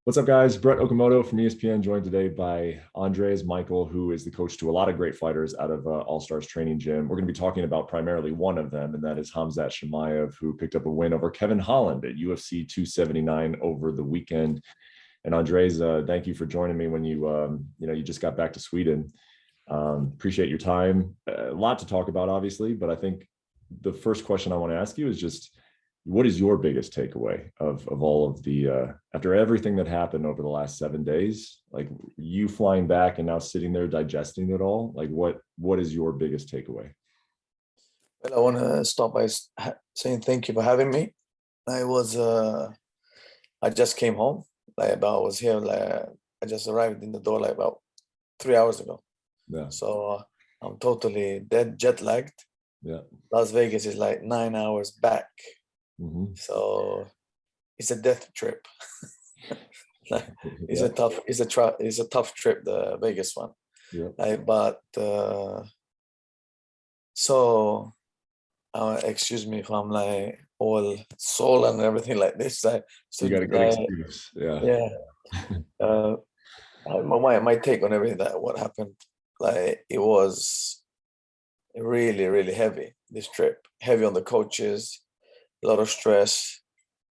What's up, guys? Brett Okamoto from ESPN, joined today by Andreas Michael, who is the coach to a lot of great fighters out of All Stars Training Gym. We're going to be talking about primarily one of them, and that is Khamzat Chimaev, who picked up a win over Kevin Holland at UFC 279 over the weekend. And Andres, thank you for joining me when you just got back to Sweden. Appreciate your time. A lot to talk about, obviously, but I think the first question I want to ask you is just, what is your biggest takeaway of all of the after everything that happened over the last 7 days, like you flying back and now sitting there digesting it all? Like what is your biggest takeaway? Well, I want to start by saying thank you for having me. I just came home. I just arrived in the door about 3 hours ago. Yeah. So I'm totally dead, jet lagged. Yeah. Las Vegas is like 9 hours back. Mm-hmm. So it's a death trip. It's a tough trip, the Vegas one. Yeah. Excuse me if I'm like all soul and everything like this. You got a good excuse. Yeah. Yeah. My take on everything, that what happened, like it was really, really heavy, this trip. Heavy on the coaches, a lot of stress,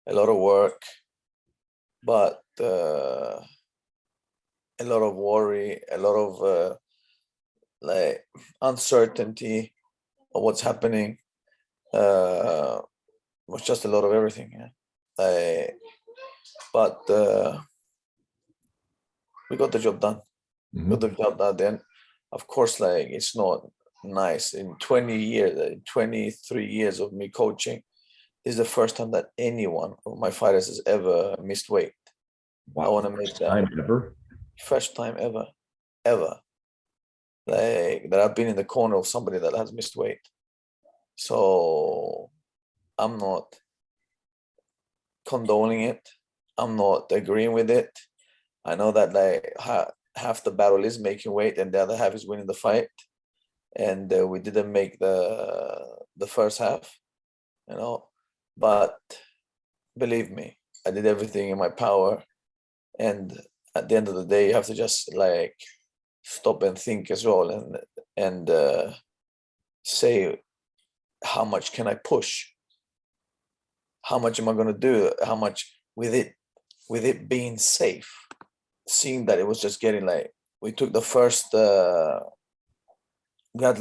a lot of work, but a lot of worry, a lot of uncertainty of what's happening. Was just a lot of everything. Yeah. But we got the job done. Mm-hmm. Got the job done. Then, of course, it's not nice. In 23 years of me coaching, this is the first time that any one of my fighters has ever missed weight. Wow. I want to make that first time ever. That I've been in the corner of somebody that has missed weight. So I'm not condoning it. I'm not agreeing with it. I know that half the battle is making weight and the other half is winning the fight. And we didn't make the first half, but believe me, I did everything in my power. And at the end of the day, you have to just stop and think as well, and say, how much can I push? How much am I going to do? How much with it being safe? Seeing that it was just getting we took the first. We had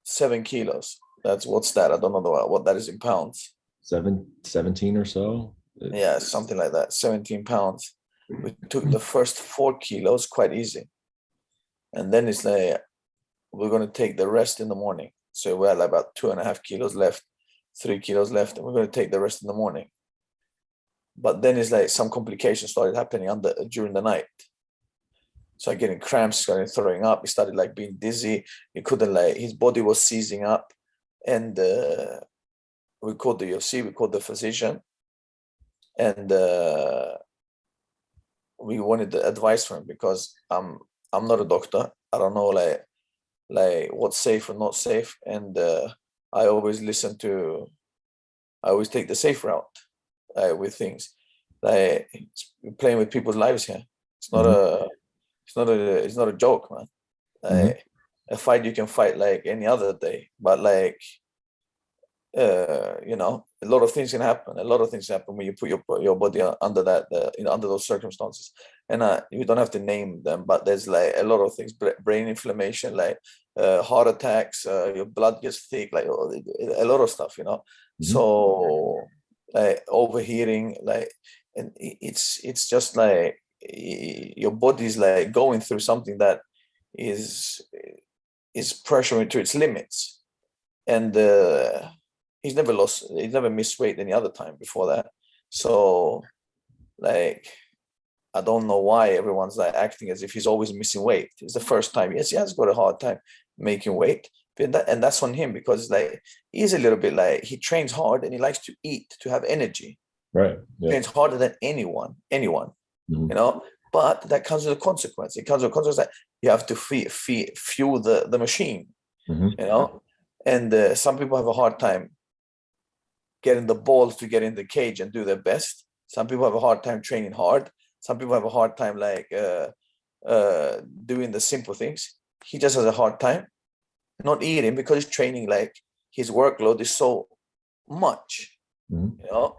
7 kilos. What's that? I don't know what that is in pounds. 17 or so. Yeah, something like that. 17 pounds. We took the first 4 kilos quite easy, and then it's we're gonna take the rest in the morning. So we had about 2.5 kilos left, 3 kilos left, and we're gonna take the rest in the morning. But then it's some complications started happening during the night. So getting cramps, started throwing up. He started being dizzy. He couldn't his body was seizing up, and we called the UFC. We called the physician, and we wanted the advice from him, because I'm not a doctor. I don't know what's safe or not safe, and I always I always take the safe route with things. Playing with people's lives here. It's not it's not a joke, man. A fight you can fight like any other day, but a lot of things can happen. A lot of things happen when you put your body under that, under those circumstances. And you don't have to name them, but there's a lot of things: brain inflammation, heart attacks, your blood gets thick, a lot of stuff, Mm-hmm. So overheating, and it's just your body's going through something that is pressuring to its limits. And he's never missed weight any other time before that. So I don't know why everyone's acting as if he's always missing weight. It's the first time. Yes, he has got a hard time making weight, and that's on him, because he's a little bit he trains hard and he likes to eat to have energy. Right. Yeah. Trains harder than anyone. Mm-hmm. But that comes with a consequence. It comes with a consequence that you have to fuel the machine. Mm-hmm. And some people have a hard time getting the balls to get in the cage and do their best. Some people have a hard time training hard. Some people have a hard time like doing the simple things. He just has a hard time not eating because he's training, like his workload is so much, you know,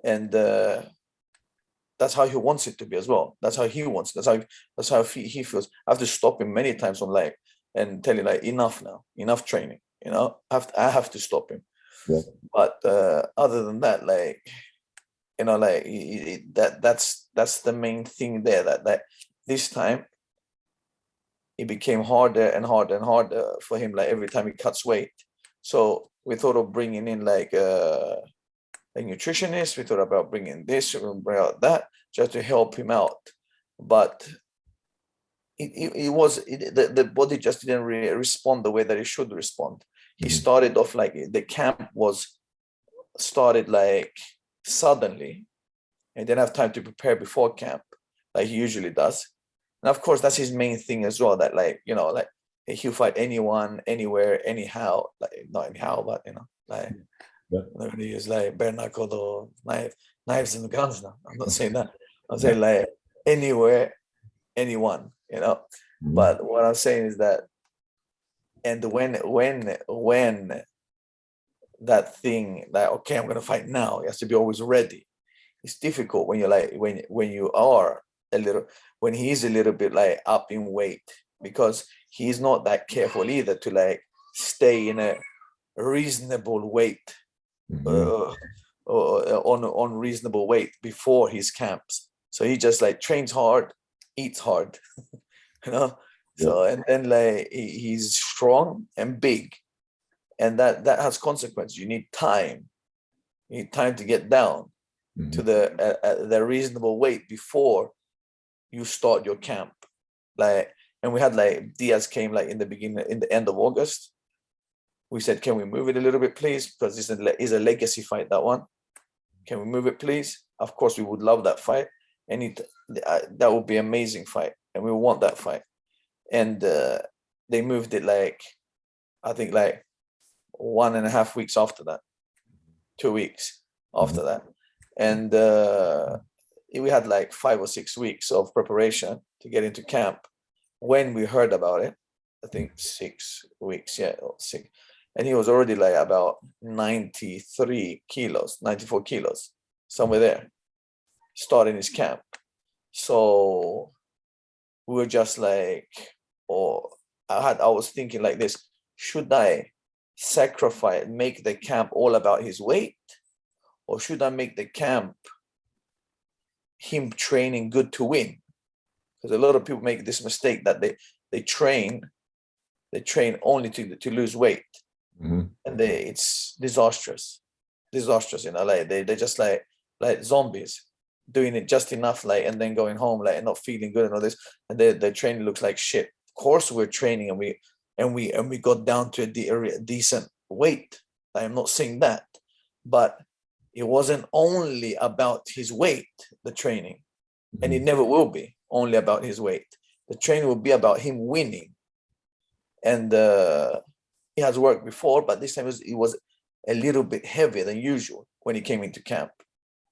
and that's how he wants it to be as well. That's how he wants. That's how he feels. I have to stop him many times on like and tell him like enough now, enough training. You know, I have to stop him. Yeah. But other than that, like, you know, like that's the main thing there. That this time it became harder and harder and harder for him. Like every time he cuts weight, so we thought of bringing in like a nutritionist. We thought about bringing this, we bring out that, just to help him out. But the body just didn't really respond the way that it should respond. He started off like the camp was started like suddenly, and didn't have time to prepare before camp like he usually does. And of course, that's his main thing as well. That like, you know, like he'll fight anyone, anywhere, anyhow. Like not anyhow, but you know, like. Yeah. He use like bare knuckled or knives and guns now. I'm not saying that. I'm saying like anywhere, anyone, you know. But what I'm saying is that, and when that thing like, okay, I'm gonna fight now, he has to be always ready. It's difficult when you're like when you are a little, when he's a little bit like up in weight, because he's not that careful either to like stay in a reasonable weight. On reasonable weight before his camps. So he just like trains hard, eats hard, you know. So and then like he's strong and big, and that has consequences. You need time. You need time to get down to the reasonable weight before you start your camp. Like, and we had like Diaz came like in the end of August. We said, can we move it a little bit, please? Because this is a legacy fight, that one. Can we move it, please? Of course, we would love that fight. And that would be an amazing fight. And we want that fight. And they moved it like, I think like 1.5 weeks after that. 2 weeks after that. And we had like 5 or 6 weeks of preparation to get into camp. When we heard about it, I think 6 weeks, yeah, 6. And he was already like about 93 kilos, 94 kilos, somewhere there, starting his camp. So we were just like, I was thinking like this, should I sacrifice, make the camp all about his weight? Or should I make the camp him training good to win? Because a lot of people make this mistake that they train only to lose weight. And it's disastrous in LA. They just like zombies, doing it just enough, like, and then going home like and not feeling good and all this, and their training looks like shit. Of course we're training and we got down to a decent weight. I'm not saying that, but it wasn't only about his weight, the training, and it never will be only about his weight. The training will be about him winning. And he has worked before, but this time it was a little bit heavier than usual when he came into camp.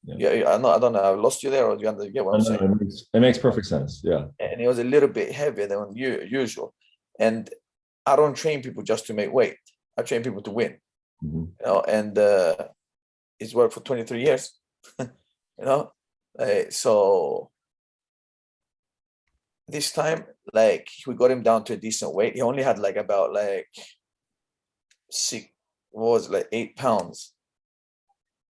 Yeah, I don't know. I lost you there, or do you get what I'm saying? It makes perfect sense. Yeah. And it was a little bit heavier than usual. And I don't train people just to make weight. I train people to win. You know, and it's worked for 23 years. You know, so this time, like, we got him down to a decent weight. He only had like about like 8 pounds.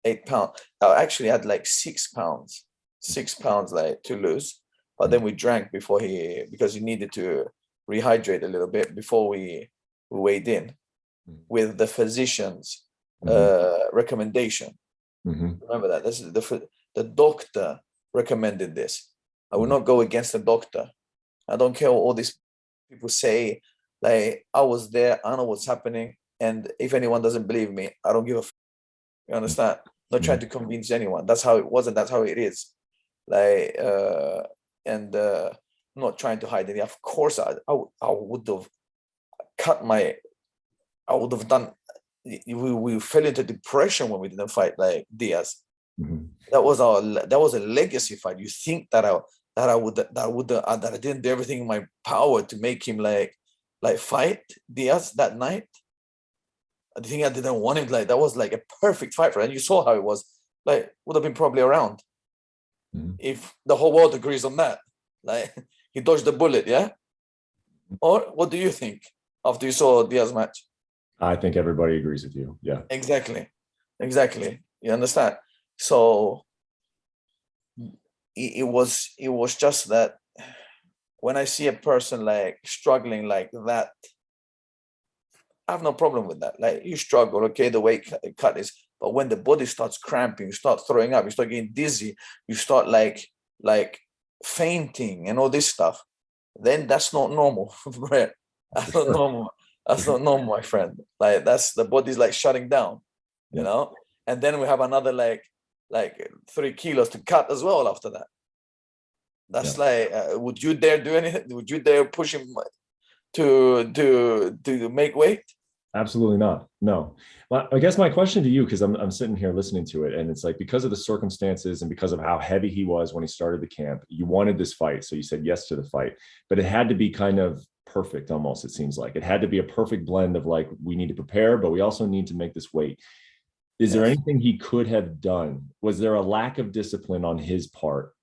8 pounds. I actually had like 6 pounds. 6 pounds like to lose. But then we drank before because he needed to rehydrate a little bit before we weighed in with the physician's recommendation. Remember that. This is the doctor recommended this. I will not go against the doctor. I don't care what all these people say. Like, I was there, I know what's happening. And if anyone doesn't believe me, I don't give a you understand? Not trying to convince anyone. That's how it was, and that's how it is. Like, not trying to hide it. Of course, I would have I would have done. We fell into depression when we didn't fight like Diaz. Mm-hmm. That was a legacy fight. You think that I didn't do everything in my power to make him like fight Diaz that night. I think I didn't want him. Like, that was like a perfect fight for him. And you saw how it was. Like, would have been probably around if the whole world agrees on that. Like, he dodged the bullet, yeah? Or what do you think after you saw Diaz match? I think everybody agrees with you. Yeah. Exactly. You understand? So it was just that when I see a person like struggling like that, I have no problem with that. Like, you struggle, okay, the weight cut is, but when the body starts cramping, you start throwing up, you start getting dizzy, you start like fainting and all this stuff, then that's not normal. Right? That's not normal. That's not normal, my friend. Like, that's the body's like shutting down, you know. And then we have another like 3 kilos to cut as well after that. That's like, would you dare do anything? Would you dare push him to make weight? Absolutely not. No. Well, I guess my question to you, because I'm sitting here listening to it, and it's like, because of the circumstances and because of how heavy he was when he started the camp, you wanted this fight, so you said yes to the fight, but it had to be kind of perfect. Almost, it seems like it had to be a perfect blend of like, we need to prepare, but we also need to make this weight. Is there anything he could have done? Was there a lack of discipline on his part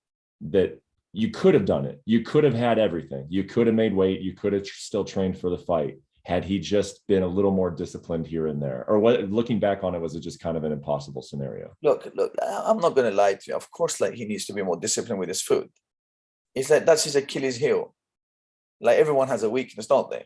that you could have done it? You could have had everything. You could have made weight. You could have still trained for the fight had he just been a little more disciplined here and there. Or what, looking back on it, was it just kind of an impossible scenario? Look, I'm not going to lie to you. Of course, like, he needs to be more disciplined with his food. It's like, that's his Achilles heel. Like, everyone has a weakness, don't they?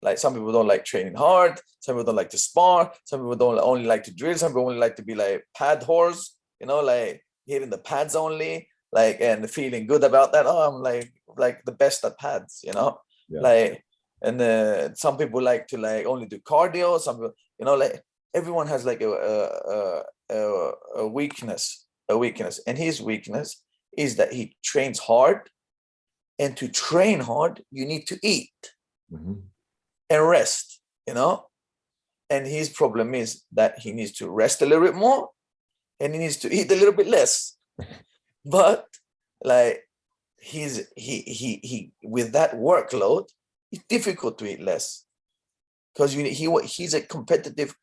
Like, some people don't like training hard. Some people don't like to spar. Some people don't only like to drill. Some people only like to be like pad whores, you know, like hitting the pads only, like, and feeling good about that. Oh, I'm like the best at pads, you know, like, and some people like to like only do cardio. Some people, you know, like, everyone has like a weakness, and his weakness is that he trains hard, and to train hard, you need to eat. And rest, you know. And his problem is that he needs to rest a little bit more, and he needs to eat a little bit less. But like, he with that workload, it's difficult to eat less, because he's a competitive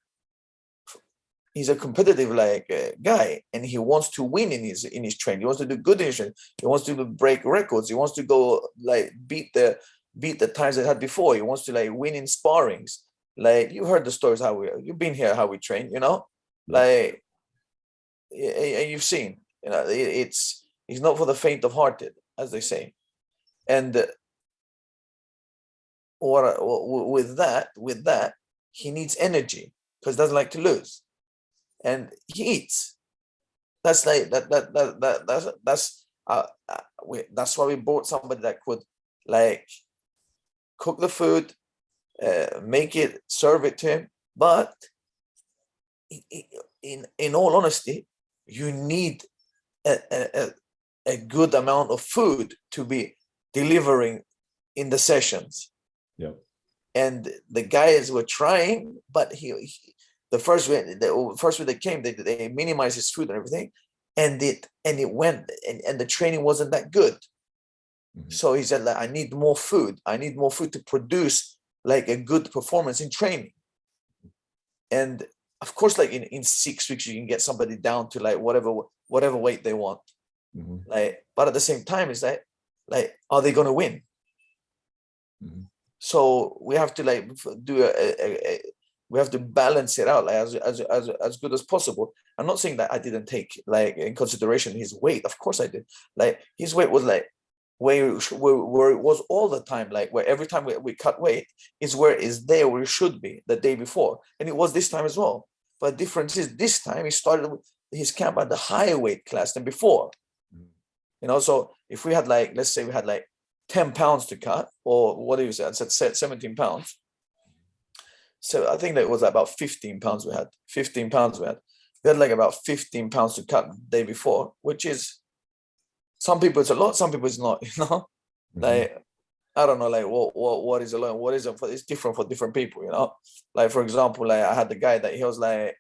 like guy, and he wants to win in his training. He wants to do good in his training. He wants to break records. He wants to go like beat the times they had before. He wants to like win in sparrings. Like, you heard the stories you've been here, how we train, you know, like, and you've seen, you know, it's not for the faint of hearted, as they say. And with that, he needs energy, because he doesn't like to lose, and he eats. That's like that's why we bought somebody that could like cook the food, make it, serve it to him. But in all honesty, you need a good amount of food to be delivering in the sessions. And the guys were trying, but the first way they came, they minimized his food and everything, and it went, and the training wasn't that good. So he said, like, I need more food. I need more food to produce like a good performance in training. And of course, like in 6 weeks, you can get somebody down to like whatever weight they want. Like, but at the same time, it's like, are they going to win? So we have to like do we have to balance it out like as good as possible. I'm not saying that I didn't take like in consideration his weight. Of course I did. Like, his weight was like where it was all the time, like where every time we cut weight is where it should be the day before, and it was this time as well. But the difference is, this time he started his camp at the higher weight class than before. You know, so if we had like, let's say we had like 10 pounds to cut, or what do you say? I said 17 pounds. So I think that it was about 15 pounds we had. 15 pounds we had. We had like about 15 pounds to cut the day before, which is, some people it's a lot, some people it's not, you know. Like, I don't know, like what is a lot, what isn't. It's different for different people, you know. Like, for example, like I had the guy that he was like,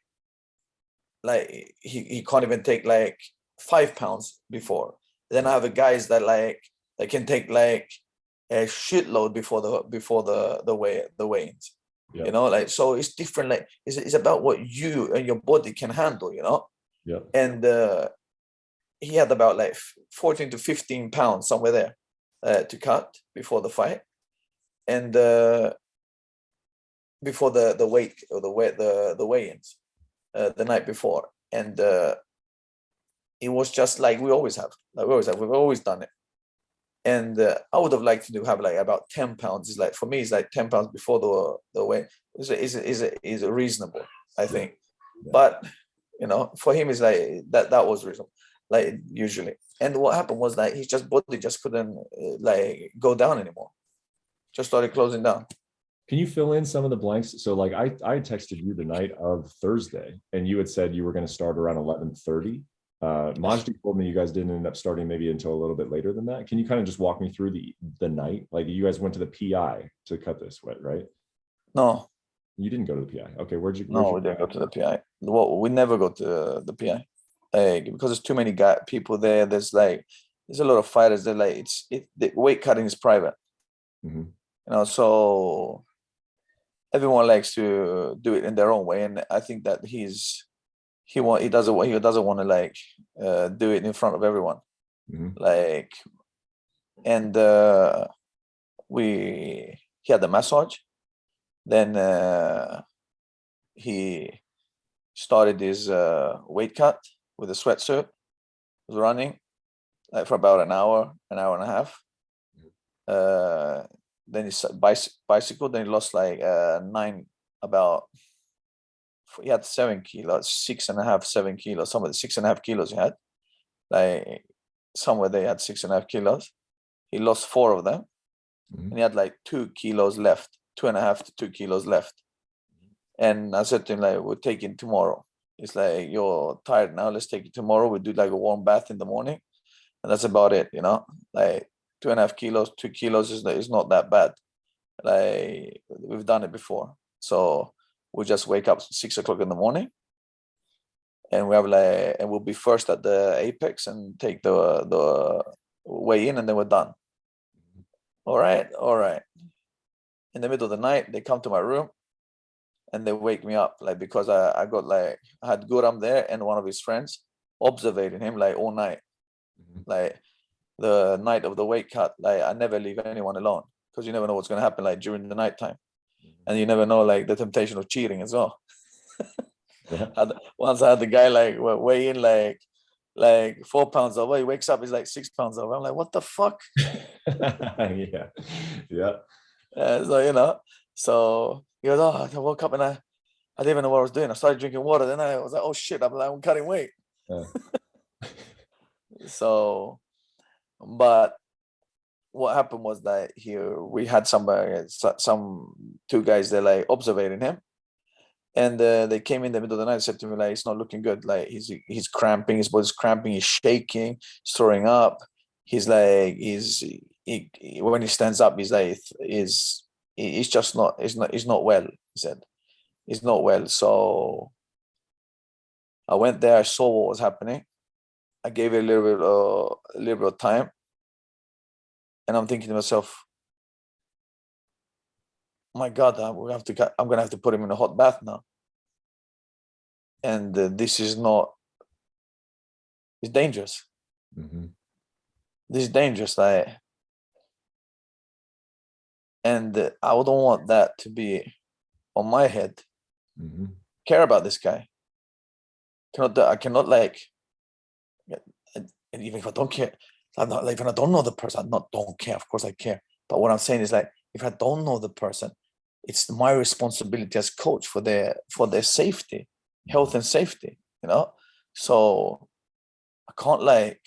like he can't even take like 5 pounds before. Then I have a guys that like they can take like a shitload before the weigh-ins. Yeah. You know, like, so it's different. Like it's about what you and your body can handle, you know. Yeah. And he had about like 14 to 15 pounds somewhere there to cut before the fight, and before the weight or the weigh-ins the night before. And it was just like we always have, we've always done it. And I would have liked to have like about 10 pounds. It's like, for me, it's like 10 pounds before the weight is reasonable, I think. Yeah. But you know, for him, it's like that was reasonable, like usually. And what happened was like his body just couldn't like go down anymore. Just started closing down. Can you fill in some of the blanks? So like I texted you the night of Thursday and you had said you were going to start around 11:30. Majdi told me you guys didn't end up starting maybe until a little bit later than that. Can you kind of just walk me through the night? Like you guys went to the PI to cut this weight, right? No, you didn't go to the PI. Okay, where'd you we didn't go to the PI. Well, we never go to the PI because there's too many people there. There's a lot of fighters. They're like the weight cutting is private. Mm-hmm. You know, so everyone likes to do it in their own way, and I think that he doesn't want to like do it in front of everyone. Mm-hmm. Like, and he had the massage, then he started his weight cut with a sweatsuit. Was running like for about an hour and a half. Then he bicycle. Then he lost like he had 7 kilos, 6.5, 7 kilos. Some of the 6.5 kilos he had, like somewhere they had 6.5 kilos. He lost 4 of them, and he had like 2 kilos left, 2.5 to 2 kilos left. And I said to him, like, we'll take it tomorrow. It's like, you're tired now, let's take it tomorrow. We do like a warm bath in the morning, and that's about it, you know. Like 2.5 kilos, 2 kilos is not that bad. Like we've done it before. So we just wake up 6 o'clock in the morning, and we have and we'll be first at the apex and take the weigh in, and then we're done. All right. In the middle of the night, they come to my room and they wake me up, like, because I got like, I had Guram there and one of his friends observing him like all night. Like the night of the weight cut, like I never leave anyone alone because you never know what's going to happen like during the nighttime, and you never know like the temptation of cheating as well. Yeah. Once I had the guy like weigh in like 4 pounds over, he wakes up, he's like 6 pounds over. I'm like, what the fuck? Yeah. So you know, so he goes, oh, I woke up and I didn't even know what I was doing. I started drinking water. Then I was like, oh shit, I'm cutting weight. Yeah. So, but what happened was that we had some 2 guys there like observing him, and they came in the middle of the night and said to me like, it's not looking good. Like he's cramping, his body's cramping, he's shaking, he's throwing up. He's like when he stands up, he's like he's just not he's not well. He said he's not well. So I went there, I saw what was happening. I gave it a little bit of time, and I'm thinking to myself, oh my God, I'm gonna have to put him in a hot bath now. And this is not. It's dangerous. Mm-hmm. This is dangerous, like, and I don't want that to be on my head. Mm-hmm. Care about this guy. I cannot like, and even if I don't care, I'm not like, if I don't know the person, I don't care. Of course I care. But what I'm saying is like, if I don't know the person, it's my responsibility as coach for their safety, health and safety, you know? So I can't like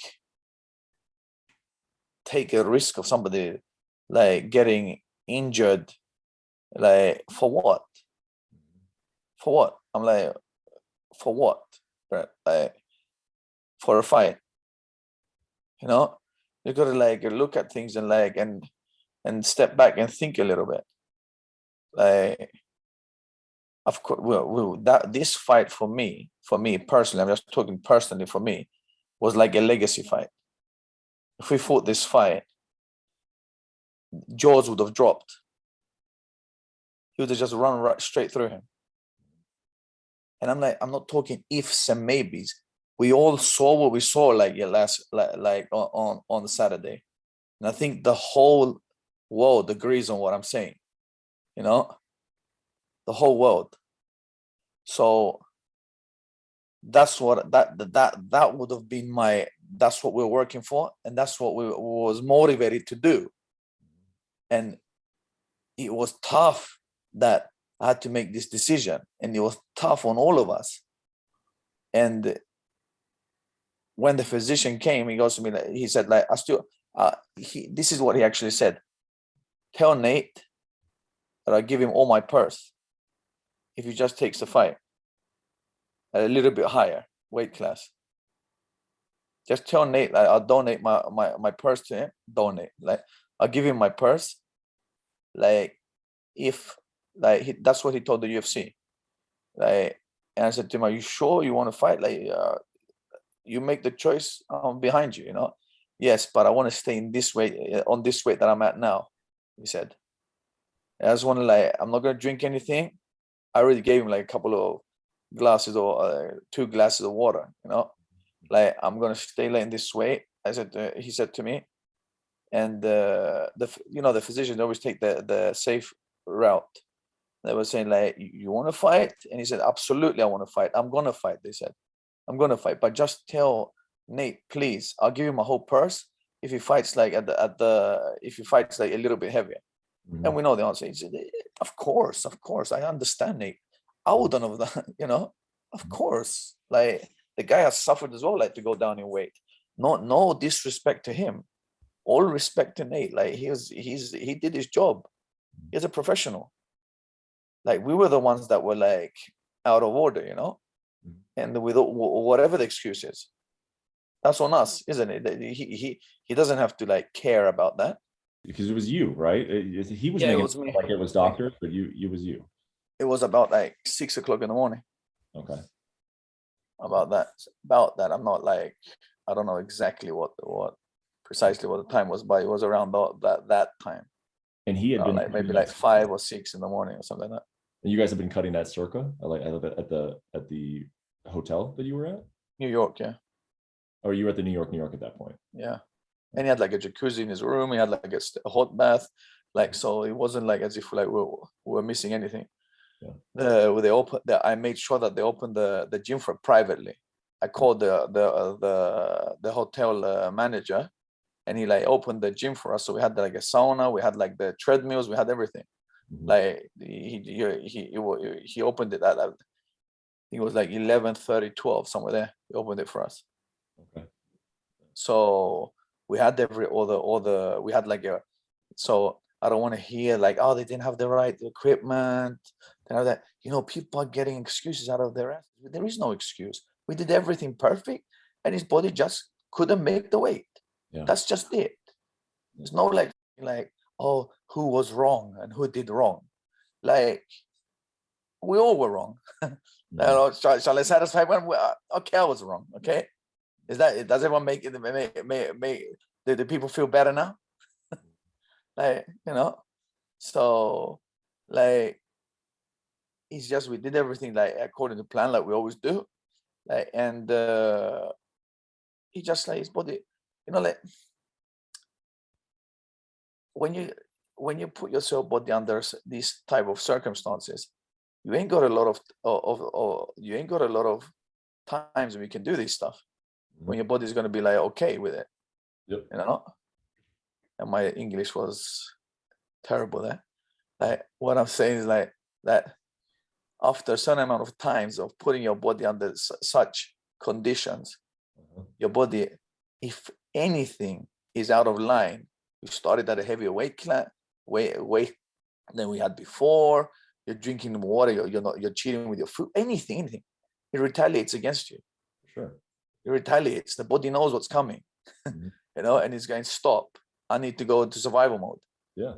take a risk of somebody like getting injured, like for what? For what? I'm like, for what? Right? Like for a fight. You know? You gotta like look at things and like and step back and think a little bit. Like Of course, that this fight for me personally, I'm just talking personally for me, was like a legacy fight. If we fought this fight, jaws would have dropped. He would have just run right straight through him. And I'm like, I'm not talking ifs and maybes. We all saw what we saw like on Saturday. And I think the whole world agrees on what I'm saying. You know? The whole world. So that's what that would have been that's what we're working for, and that's what we was motivated to do. And it was tough that I had to make this decision, and it was tough on all of us. And when the physician came, he goes to me, he said, like, this is what he actually said: tell Nate that I give him all my purse if he just takes the fight at a little bit higher weight class. Just tell Nate I'll donate my purse to him. Donate, like, I'll give him my purse. Like, if like that's what he told the UFC. Like, and I said to him, "Are you sure you want to fight? Like, you make the choice. I'm behind you. You know, yes, but I want to stay in this weight, on this weight that I'm at now." He said, "I just want to, like, I'm not gonna drink anything." I already gave him like a couple of glasses or 2 glasses of water. You know, like, I'm gonna stay like in this weight. I said, he said to me, and the physicians always take the safe route. They were saying, like, you want to fight? And he said, absolutely, I want to fight. I'm gonna fight. They said, I'm gonna fight, but just tell Nate, please. I'll give him my whole purse if he fights like if he fights like a little bit heavier. Mhm. And we know the answer. He said, of course, I understand, Nate. I wouldn't have done, you know, of course. Like, the guy has suffered as well, like, to go down in weight. No disrespect to him. All respect to Nate. Like, he did his job. He's a professional. Like, we were the ones that were like out of order, you know, and with whatever the excuse is, that's on us, isn't it? He doesn't have to like care about that. Because it was you, right? He was Yeah, it making was it me. like it was doctors, but you was you. It was about like 6 o'clock in the morning. Okay. About that. I'm not like, I don't know exactly what precisely what the time was, but it was around that time. And he had been Like cutting maybe that like 5 or 6 in the morning or something like that. And you guys have been cutting that circa, like at the hotel that you were at, New York, yeah. or you were at the New York at that point? Yeah. And he had like a jacuzzi in his room. He had like a hot bath. Like, so it wasn't like as if like we were missing anything. Yeah. I made sure that they opened the gym for privately. I called the hotel manager, and he like opened the gym for us. So we had like a sauna, we had like the treadmills, we had everything. Mhm. Like, he opened it at, it was like 11:30, 12, somewhere there. He opened it for us. Okay. So we had we had like so I don't want to hear like, oh, they didn't have the right equipment, that, you know, people are getting excuses out of their ass. There is no excuse. We did everything perfect, and his body just couldn't make the weight. Yeah. That's just it. There's no like, oh, who was wrong and who did wrong. Like, we all were wrong. Shall I satisfy one? Okay, I was wrong. Okay, does everyone make the people feel better now? Like, you know, so like, it's just, we did everything like according to plan, like we always do. Like, and he just, like, his body, you know, like, when you put yourself body under these type of circumstances, you ain't got a lot of times when you can do this stuff, when your body's going to be like okay with it. Yep. You know, and my English was terrible there. Like, what I'm saying is like that after a certain amount of times of putting your body under such conditions, your body, if anything is out of line, you started at a heavier weight than we had before, you're drinking more water, you're cheating with your food, anything, it retaliates against you. Sure. It retaliates. The body knows what's coming. Mm-hmm. You know, and it's going, stop, I need to go into survival mode. Yeah.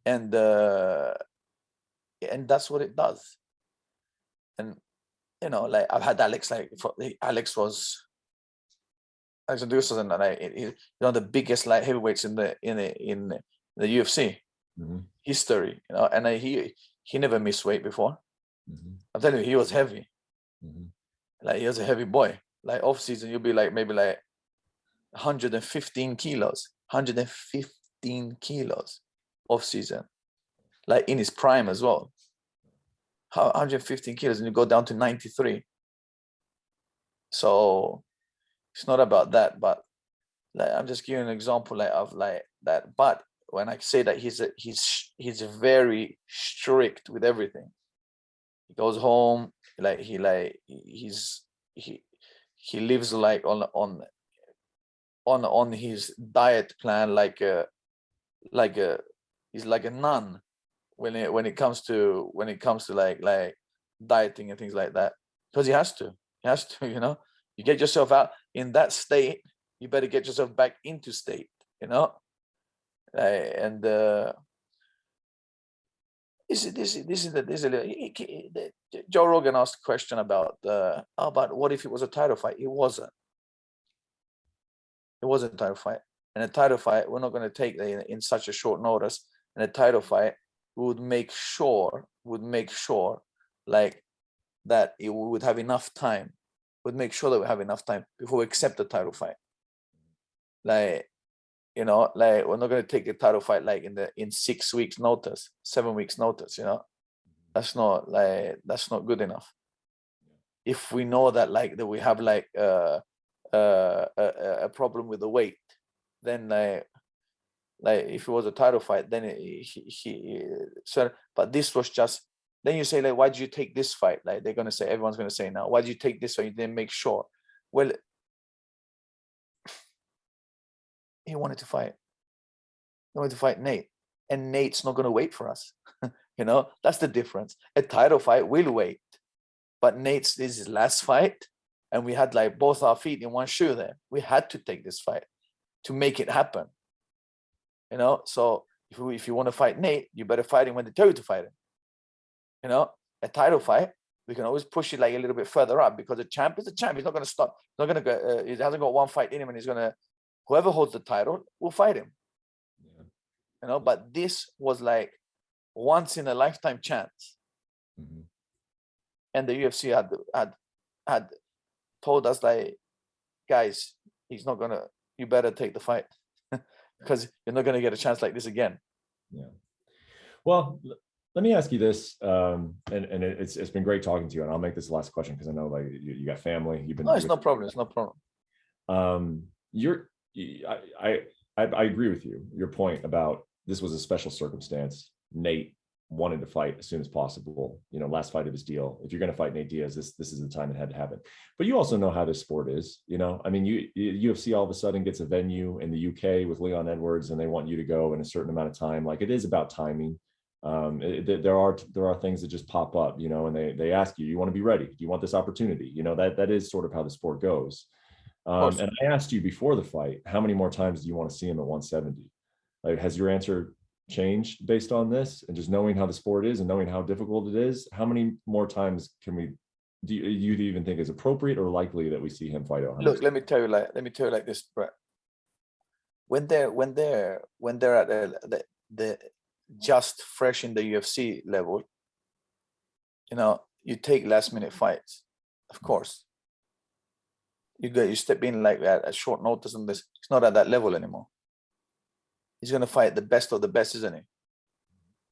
And that's what it does. And you know, like I've had Alex, like Alex Andreas and like you know, the biggest light heavyweights in the UFC history, you know, and he never missed weight before. I'm telling you, he was heavy. Like he was a heavy boy. Like off season, you'll be like maybe like 115 kilos, 115 kilos off season, like in his prime as well. 115 kilos, and you go down to 93. So it's not about that, but like I'm just giving an example like of like that. But when I say that he's very strict with everything. He goes home, like he lives like on his diet plan like a he's like a nun when it comes to like dieting and things like that, because he has to you know. You get yourself out in that state, you better get yourself back into state, you know. And Joe Rogan asked a question about what if it was a title fight. It wasn't a title fight. And a title fight, we're not going to take that in such a short notice. And a title fight would make sure like that it would have enough time, would make sure that we have enough time before we accept the title fight. Like, you know, like we're not going to take a title fight like in 6 weeks notice, 7 weeks notice, you know. That's not good enough. If we know that like that we have like a problem with the weight, then like if it was a title fight, then but this was just, then you say like, why did you take this fight? Like they're gonna say, everyone's gonna say now, why did you take this fight? You didn't make sure. Well, he wanted to fight. He wanted to fight Nate, and Nate's not gonna wait for us. You know, that's the difference. A title fight will wait, but Nate's this is his last fight, and we had like both our feet in one shoe there. We had to take this fight to make it happen. You know, so if you want to fight Nate, you better fight him when they tell you to fight him. You know, a title fight, we can always push it like a little bit further up, because a champ is a champ. He's not going to stop. He's not going to go. He hasn't got one fight in him, and he's going to. Whoever holds the title will fight him. Yeah. You know, but this was like once in a lifetime chance. And the UFC had told us like, guys, he's not gonna. You better take the fight. Because you're not going to get a chance like this again. Yeah. Well, let me ask you this, and it's been great talking to you, and I'll make this the last question because I know like you got family. You've been. No, it's no problem. It's no problem. I agree with you. Your point about this was a special circumstance. Nate wanted to fight as soon as possible. You know, last fight of his deal. If you're going to fight Nate Diaz, this is the time it had to happen. But you also know how this sport is. You know, I mean, UFC all of a sudden gets a venue in the UK with Leon Edwards, and they want you to go in a certain amount of time. Like, it is about timing. There are things that just pop up, you know, and they ask you, you want to be ready? Do you want this opportunity? You know, that is sort of how the sport goes. And I asked you before the fight, how many more times do you want to see him at 170? Like, has your answer changed based on this, and just knowing how the sport is and knowing how difficult it is? How many more times do you even think is appropriate or likely that we see him fight 100? Look, let me tell you like this, Brett. When they're at the just fresh in the UFC level, you know, you take last minute fights, of course. You step in like that at short notice, and this, it's not at that level anymore. He's going to fight the best of the best, isn't he?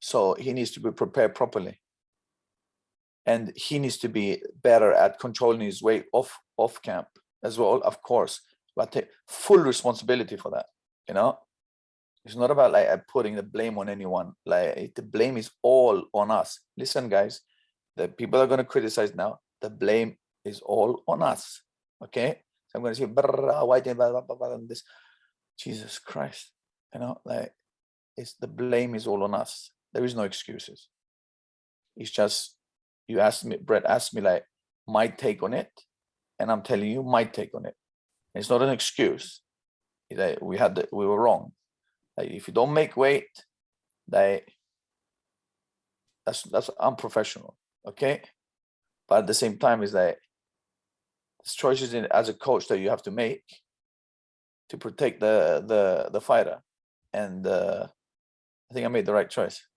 So he needs to be prepared properly. And he needs to be better at controlling his weight off camp as well, of course. But take full responsibility for that, you know? It's not about like putting the blame on anyone. Like, the blame is all on us. Listen, guys, the people are going to criticize now. The blame is all on us, okay? So I'm going to say, why didn't this? Jesus Christ. You know, like, the blame is all on us. There is no excuses. It's just, Brett asked me like my take on it, and I'm telling you my take on it. It's not an excuse. Like, we were wrong. Like, if you don't make weight, like, that's unprofessional. Okay, but at the same time, it's like it's choices as a coach that you have to make to protect the fighter. And I think I made the right choice.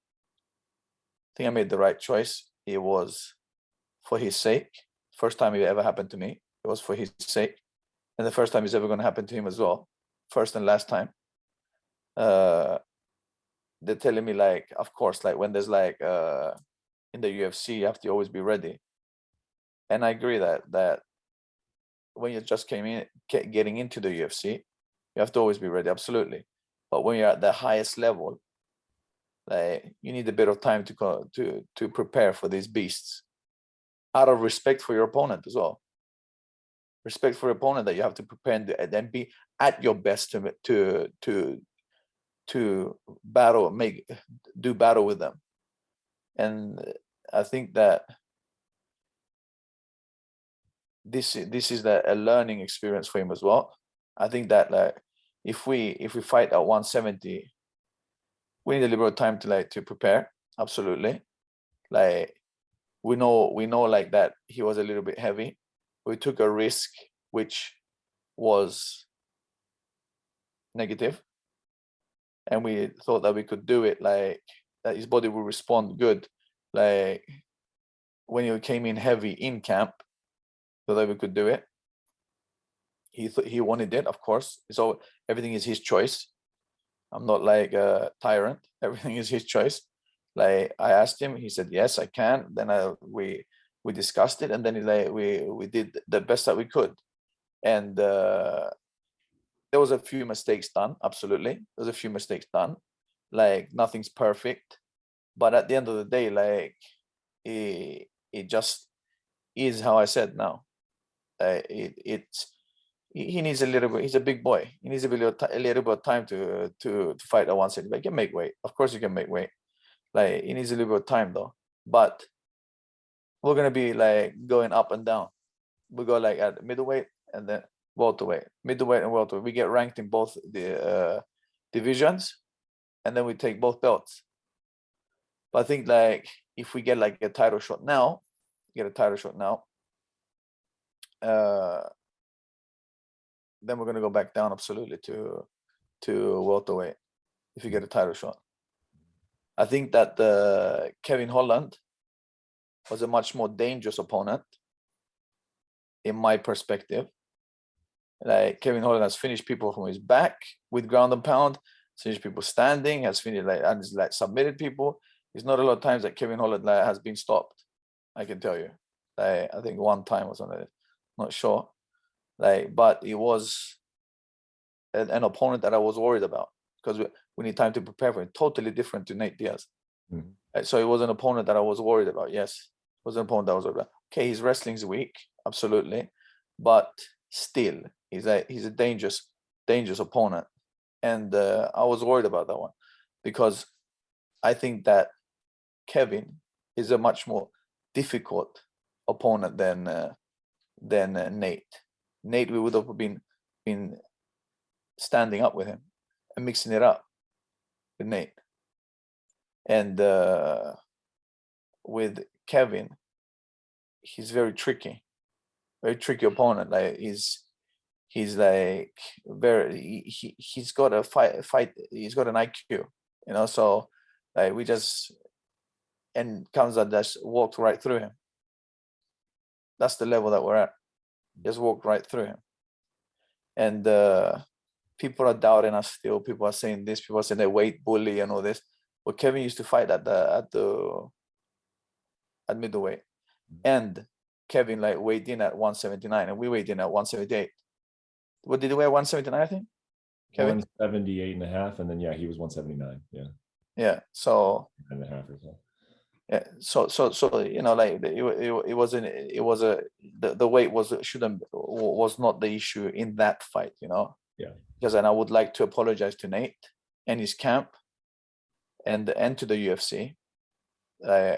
It was for his sake. First time it ever happened to me, it was for his sake, and the first time it's ever going to happen to him as well. First and last time. They're telling me, like, of course, like when there's like in the UFC, you have to always be ready. And I agree that when you're just getting into the UFC, you have to always be ready, absolutely. But when you're at the highest level, like, you need a bit of time to prepare for these beasts, out of respect for your opponent as well. Respect for your opponent, that you have to prepare and then be at your best to battle, do battle with them. And I think that this is a learning experience for him as well. I think that, like, if we fight at 170, we need a little bit of time to prepare. Absolutely. Like, we know like that he was a little bit heavy. We took a risk which was negative, and we thought that we could do it, like that his body would respond good. Like, when he came in heavy in camp, so that we could do it. He wanted it, of course. So everything is his choice. I'm not like a tyrant. Everything is his choice. Like, I asked him, he said yes, I can. Then we discussed it, and then we did the best that we could. And there was a few mistakes done. Absolutely, there's a few mistakes done. Like, nothing's perfect, but at the end of the day, like, it just is how I said now. He needs a little bit. He's a big boy. He needs a little bit of time to fight at 170. Like, you can make weight. Of course, you can make weight. Like, he needs a little bit of time though. But we're gonna be like going up and down. We go like at middleweight and then welterweight, middleweight and welterweight. We get ranked in both the divisions, and then we take both belts. But I think, like, if we get like a title shot now, then we're gonna go back down absolutely to welterweight if you get a title shot. I think that Kevin Holland was a much more dangerous opponent, in my perspective. Like, Kevin Holland has finished people from his back with ground and pound, finished people standing, has finished like submitted people. There's not a lot of times that Kevin Holland has been stopped. I can tell you. I think one time or something. Not sure. But it was an opponent that I was worried about, because we need time to prepare for it. Totally different to Nate Diaz. Mm-hmm. So it was an opponent that I was worried about. Yes, it was an opponent that I was worried about. Okay, his wrestling's weak, absolutely, but still, he's a dangerous opponent, and I was worried about that one, because I think that Kevin is a much more difficult opponent than Nate. Nate, we would have been standing up with him and mixing it up with Nate. And with Kevin, he's very tricky opponent. Like, he's like he's got a fight. He's got an IQ, So like, and Khamzat just walked right through him. That's the level that we're at. Just walked right through him. And people are doubting us still. People are saying this. People are saying they weight bully and all this. But Kevin used to fight at middleweight, and Kevin like weighed in at 179, and we weighed in at 178. What did he weigh at 179? I think Kevin 178 and a half, and then he was 179. Yeah. So and a half or so. Yeah. So like, the weight was not the issue in that fight, Yeah. Because, and I would like to apologize to Nate and his camp and to the UFC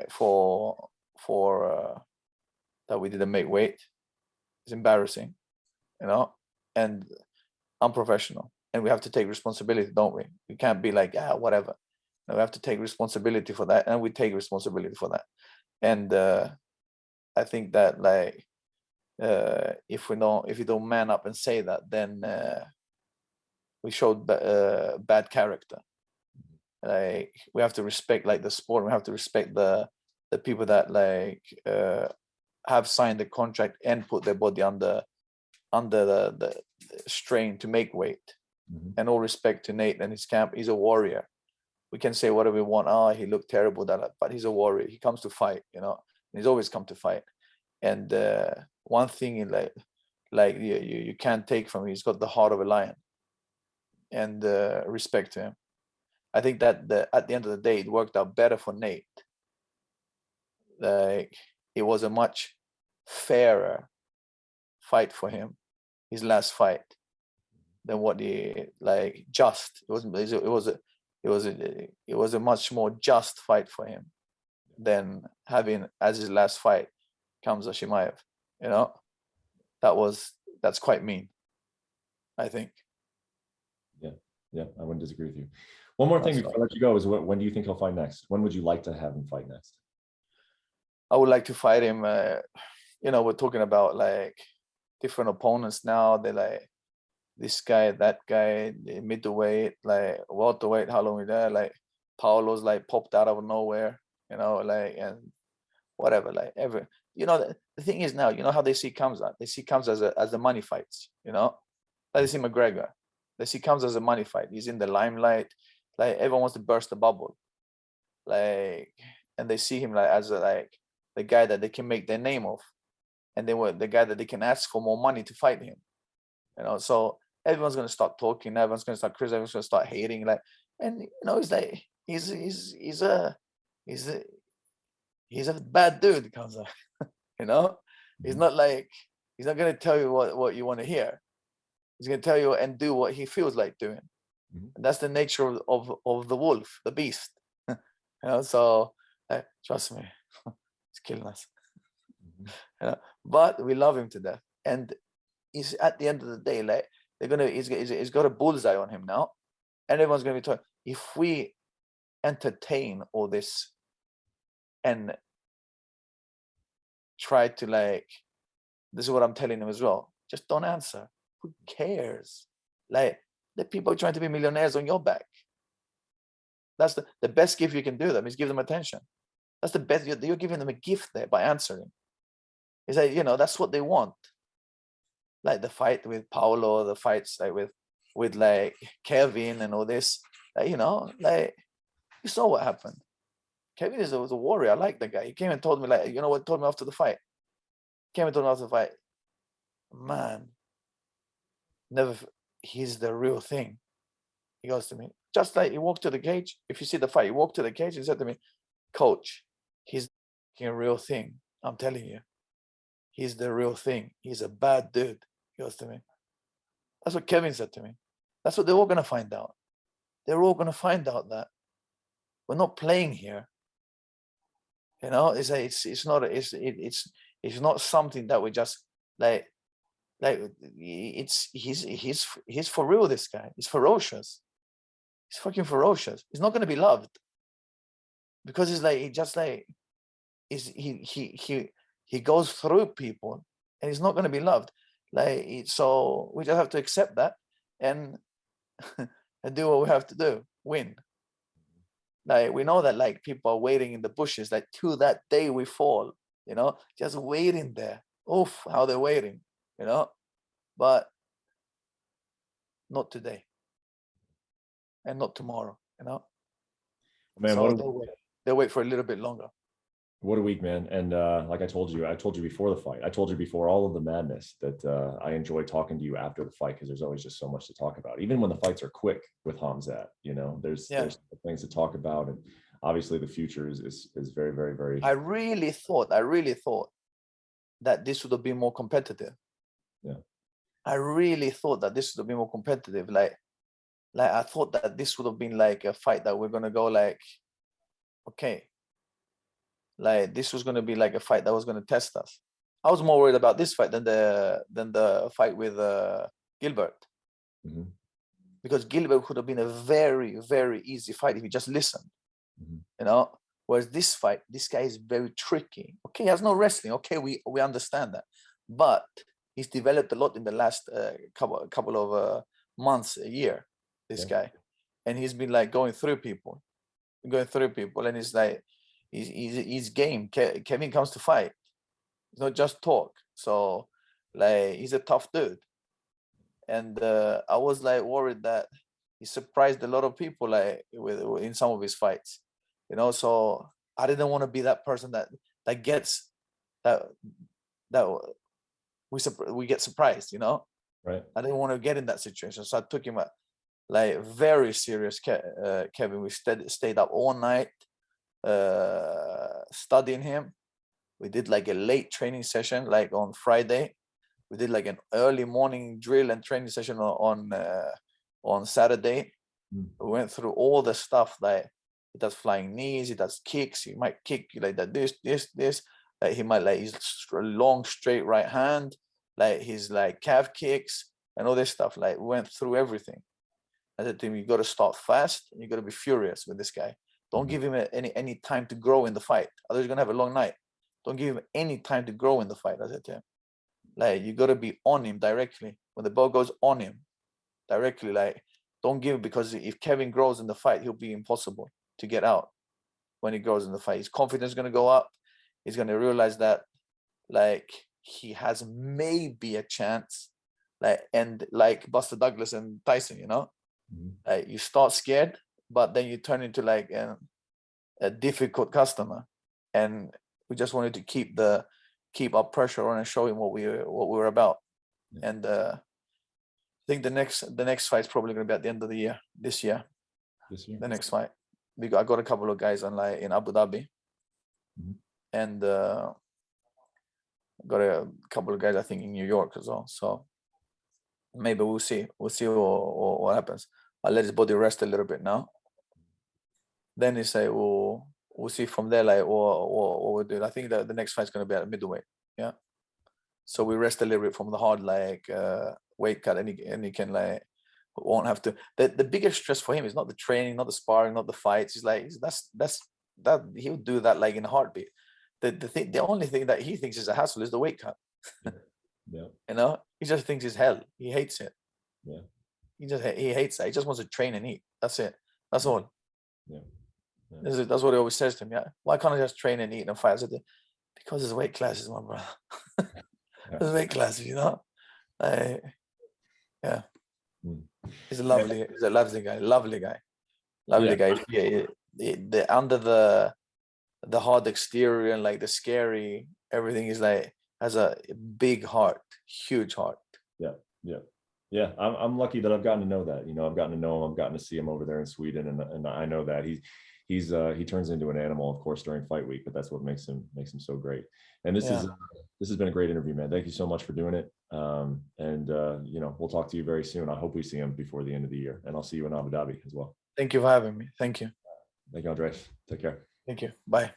for that we didn't make weight. It's embarrassing, and unprofessional, and we have to take responsibility, don't we? We can't be like, whatever. No, we have to take responsibility for that, and we take responsibility for that. And I think that like if you don't man up and say that, then we showed bad character. Like we have to respect like the sport. We have to respect the people that like have signed the contract and put their body under the strain to make weight. And all respect to Nate and his camp. He's a warrior. We can say whatever we want. Oh, he looked terrible, but he's a warrior. He comes to fight, you know. And he's always come to fight. And one thing in like you can't take from him, he's got the heart of a lion. And respect to him. I think that at the end of the day, it worked out better for Nate. Like it was a much fairer fight for him, his last fight, than what he like just. It was a much more just fight for him than having as his last fight Khamzat Chimaev. You know, that's quite mean, I think. Yeah, I wouldn't disagree with you. One more thing before I let you go is when do you think he'll fight next? When would you like to have him fight next? I would like to fight him. You know, we're talking about like different opponents now. They're like this guy, that guy, the middleweight, like welterweight. How long is that? Like Paulo's like popped out of nowhere. You know, like and whatever. Like you know, the thing is now, you know how they see Khamzat? They see Khamzat as the money fights. You know, like they see McGregor. They see Khamzat as a money fight. He's in the limelight. Like everyone wants to burst the bubble. Like, and they see him like as like the guy that they can make their name of, and they were the guy that they can ask for more money to fight him. You know, so everyone's gonna start talking. Everyone's gonna start criticizing. Everyone's gonna start hating. Like, and you know, it's like he's a bad dude. Khamzat. You know, he's not like he's not gonna tell you what you want to hear. He's going to tell you and do what he feels like doing. And that's the nature of the wolf, the beast. You know, so trust me, it's killing us. You know? But we love him to death. And he's at the end of the day, like he's got a bullseye on him now. And everyone's going to be talking. If we entertain all this and try to like, this is what I'm telling him as well, just don't answer. Who cares? Like the people trying to be millionaires on your back. That's the best gift you can do them is give them attention. That's the best. You're giving them a gift there by answering. It's like, you know, that's what they want. Like the fight with Paulo, the fights like with like Kevin and all this. Like, you know, like you saw what happened. Kevin was a warrior. I like the guy. He came and told me, like, you know what? Told me after the fight. Came and told me after the fight. Man. Never, he's the real thing. He goes to me, just like he walked to the cage. If you see the fight, he walked to the cage and said to me, Coach, he's a real thing. I'm telling you, he's the real thing. He's a bad dude. He goes to me. That's what Kevin said to me. That's what they're all going to find out. They're all going to find out that we're not playing here. You know, it's not something that we just like he's for real. This guy, he's ferocious. He's fucking ferocious. He's not going to be loved because he's like he goes through people and he's not going to be loved. Like, so we just have to accept that and and do what we have to do, win. Like, we know that like people are waiting in the bushes, like to that day we fall, you know, just waiting there. Oof, how they're waiting, you know, but not today and not tomorrow, you know. Man, so they'll wait for a little bit longer. What a week, man. And like I told you before the fight, I told you before all of the madness that I enjoy talking to you after the fight because there's always just so much to talk about. Even when the fights are quick with Khamzat, you know, there's things to talk about. And obviously the future is very, very, very. I really thought that this would have been more competitive. Yeah. I really thought that this would have been more competitive. Like I thought that this would have been like a fight that we're going to go like, okay. Like this was going to be like a fight that was going to test us. I was more worried about this fight than the fight with Gilbert, because Gilbert could have been a very, very easy fight if he just listened. You know, Whereas this fight, this guy is very tricky. Okay, he has no wrestling. Okay, we understand that, but he's developed a lot in the last couple of months, a year. This guy, and he's been like going through people, and it's like he's game. Kevin comes to fight. It's not just talk. So like he's a tough dude, and I was like worried that he surprised a lot of people like in some of his fights, you know. So I didn't want to be that person that gets that we get surprised, you know. Right. I didn't want to get in that situation, so I took him like very serious. Kevin, we stayed up all night studying him. We did like a late training session, like on Friday. We did like an early morning drill and training session on Saturday. We went through all the stuff, like he does flying knees, he does kicks, he might kick you like that, this. Like he might like his long straight right hand, like his like calf kicks and all this stuff. Like we went through everything. I said to him, you got to start fast and you got to be furious with this guy. Don't give him any time to grow in the fight. Otherwise you're gonna have a long night. Don't give him any time to grow in the fight. I said to him, like you got to be on him directly. When the ball goes on him directly, like don't give, because if Kevin grows in the fight, he'll be impossible to get out. When he grows in the fight, his confidence is going to go up. He's going to realize that like he has maybe a chance, like, and like Buster Douglas and Tyson, you know, like you start scared, but then you turn into like a difficult customer. And we just wanted to keep our pressure on and show him what we were about. And I think the next fight is probably going to be at the end of the year, this year. The next fight, I got a couple of guys on like in Abu Dhabi, and got a couple of guys I think in New York as well. So maybe we'll see what happens. I'll let his body rest a little bit now. Then he say we'll see from there like what we'll do. I think that the next fight's going to be at middleweight. Yeah. So we rest a little bit from the hard like weight cut, and he can like won't have to. The biggest stress for him is not the training, not the sparring, not the fights. He's like that he'll do that like in a heartbeat. The only thing that he thinks is a hassle is the weight cut. Yeah. You know, he just thinks it's hell. He hates it. Yeah. He hates that. He just wants to train and eat. That's it. That's all. Yeah. That's what he always says to me. Yeah. Why can't I just train and eat and fight? I said, because there's weight classes, my brother. There's weight classes, you know. Yeah. He's a lovely guy. Lovely guy. Yeah, under the hard exterior and like the scary everything is like has a big heart, huge heart. Yeah. I'm lucky that I've gotten to know that. You know, I've gotten to know him. I've gotten to see him over there in Sweden, and I know that he turns into an animal, of course, during fight week, but that's what makes him so great. And this has been a great interview, man. Thank you so much for doing it. You know, we'll talk to you very soon. I hope we see him before the end of the year, and I'll see you in Abu Dhabi as well. Thank you for having me. Thank you. Thank you, Andreas. Take care. Thank you. Bye.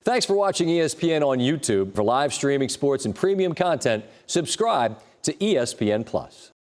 Thanks for watching ESPN on YouTube. For live streaming sports and premium content, subscribe to ESPN+.